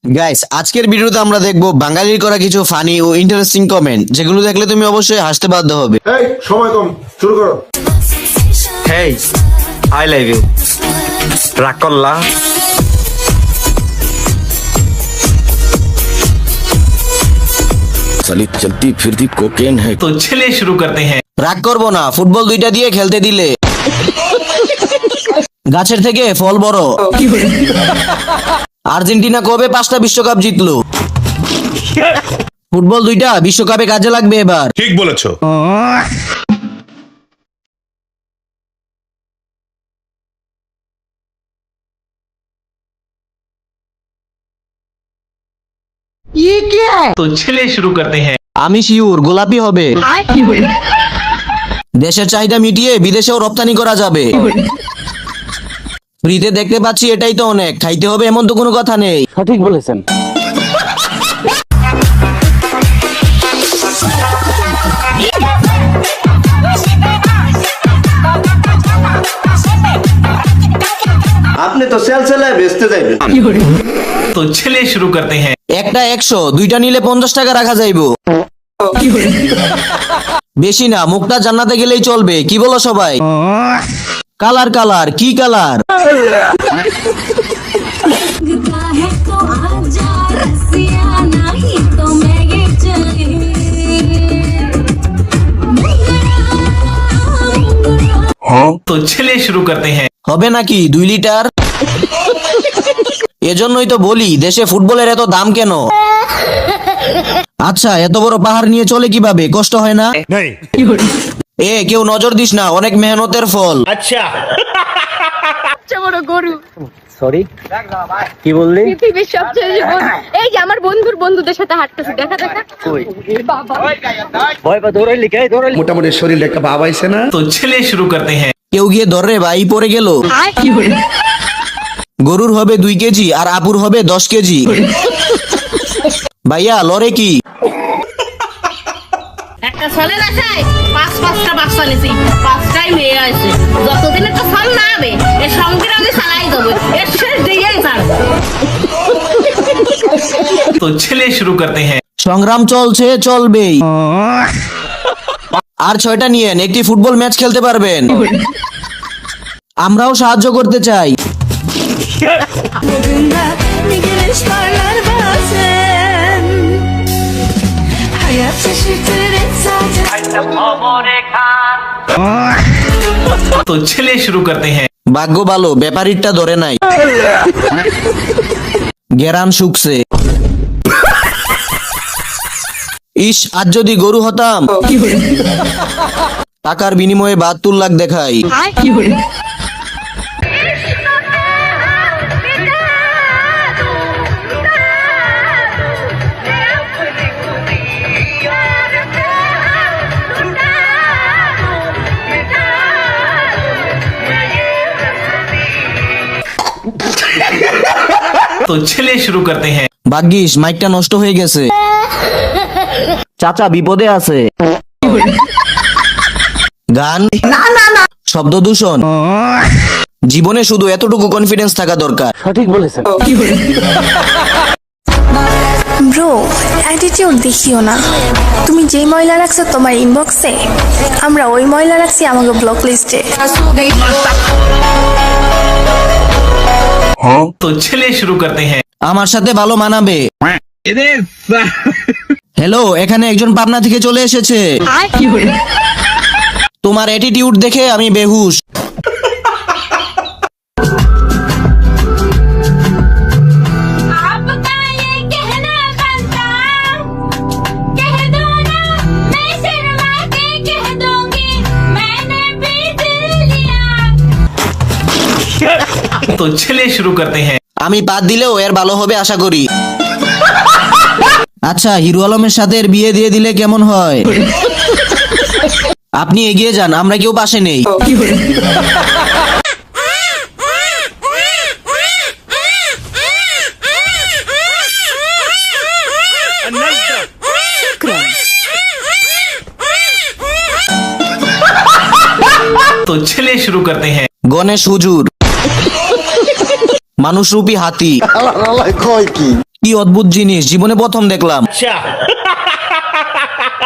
Guys, আজকের ভিডিওতে আমরা দেখব বাঙালির করা কিছু ফানি ও ইন্টারেস্টিং কমেন্ট, যেগুলো দেখলে তুমি অবশ্যই হাসতে বাধ্য হবে। এই সময় কম, শুরু করো। হেই আই লাভ ইউ রাগ করলা साली चलती फिरती कोकेन है। तो चलिए शुरू करते हैं। রাগ করবো না, ফুটবল দুইটা দিয়ে খেলতে দিলে গাছের থেকে ফল বড়। আর্জেন্টিনা কবে 5টা বিশ্বকাপ জিতলো? ফুটবল দুইটা বিশ্বকাপে কাজে লাগবে এবার। ঠিক বলেছো। तो चलिए शुरू करते हैं। আমি শিওর গোলাপি হবে। দেশের চাহিদা মিটিয়ে বিদেশেও রপ্তানি করা যাবে। ফ্রিতে দেখতে পাচ্ছি, এটাই তো অনেক। খাইতে হবে এমন তো কোনো কথা নেই। সঠিক বলেছেন। আপনি তো সেল সেলায় বেচতে যাইবেন। तो चलिए शुरू करते हैं। একটা 100, দুইটা নিলে 50 টাকা রাখা যাইবো। বেশি না, মুখটা জান্নাতে গেলেই চলবে। কি বলো সবাই? কালার কালার, কি কালার? है तो आजा रसिया नहीं तो मैं ये चली तो चलिए शुरू करते हैं। হবে নাকি 2 লিটার? এজন্যই তো বলি, দেশে ফুটবলের এত দাম কেন? আচ্ছা, এত বড় পাহাড় নিয়ে চলে কিভাবে? কষ্ট হয় না? এ কেউ নজর দিস না, অনেক মেহনতের ফল। বড় গরু সরি, কি বললি? পৃথিবীর সবচেয়ে জীবন। এই যে আমার বন্ধুর বন্ধুদের সাথে হাঁটতেছি, দেখা দেখা। বাবা ভয় পা দৌড়াইলি কে? দৌড়াইলি মোটামুটি শরীরে একটা ভাব আইছে না? तो चलिए शुरू करते हैं। কেউ গিয়ে ধরে ভাই পড়ে গেল। গরুর হবে 2 কেজি আর আপুর হবে 10 কেজি। ভাইয়া লরে কি? একটা ছলে রাখায় পাঁচটা বাচ্চা নিছি, 5টাই মেয়ে আছে। যতদিন একটা ফল না হবে এর সঙ্গে আমি চালাই দেবো, এর শেষ দিয়েই ছাড়। तो चलिए शुरू करते हैं। সংগ্রাম চলছে, চলবেই। আর 6টা নিয়েন, একটি ফুটবল ম্যাচ খেলতে পারবেন। আমরাও সাহায্য করতে চাই। तो चलिए शुरू करते हैं। ভাগ্য ভালো, ব্যাপারীরটা ধরে নাই। গেরান শুকছে। ইস, আজ যদি গরু হতাম। টাকার বিনিময়ে 72 লাখ দেখাই। तो चलिए शुरू करते हैं। ভাগ্যিস মাইকটা নষ্ট হয়ে গেছে। চাচা বিপদে আছে। গান শব্দ দূষণ। জীবনে শুধু এতটুকু কনফিডেন্স থাকা দরকার। সঠিক বলেছেন। ব্রো, অ্যাটিটিউড দেখিও না। তুমি যেই ময়লা রাখছো তোমার ইনবক্সে, আমরা ওই ময়লা রাখছি আমাকে ব্লক লিস্টে। तो चलिए शुरू करते हैं। আমার সাথে ভালো মানাবে। হ্যালো, এখানে একজন পাবনা থেকে চলে এসেছে। তোমার অ্যাটিটিউড দেখে আমি বেহুশ। आपका ये कहना बनता कह दो ना, मैं शर्मा के कह दूंगी मैंने भी दिल लिया। तो चलिए शुरू करते हैं। আমি বাদ দিলেও এর ভালো হবে আশা করি। আচ্ছা, হিরো আলমের সাথে এর বিয়ে দিয়ে দিলে কেমন হয়? আপনি এগিয়ে যান, আমরা কেউ পাশে নেই। तो चलिए शुरू करते हैं। গণেশ হুজুর, মানুষরূপী হাতি। কি অদ্ভুত জিনিস, জীবনে প্রথম দেখলাম।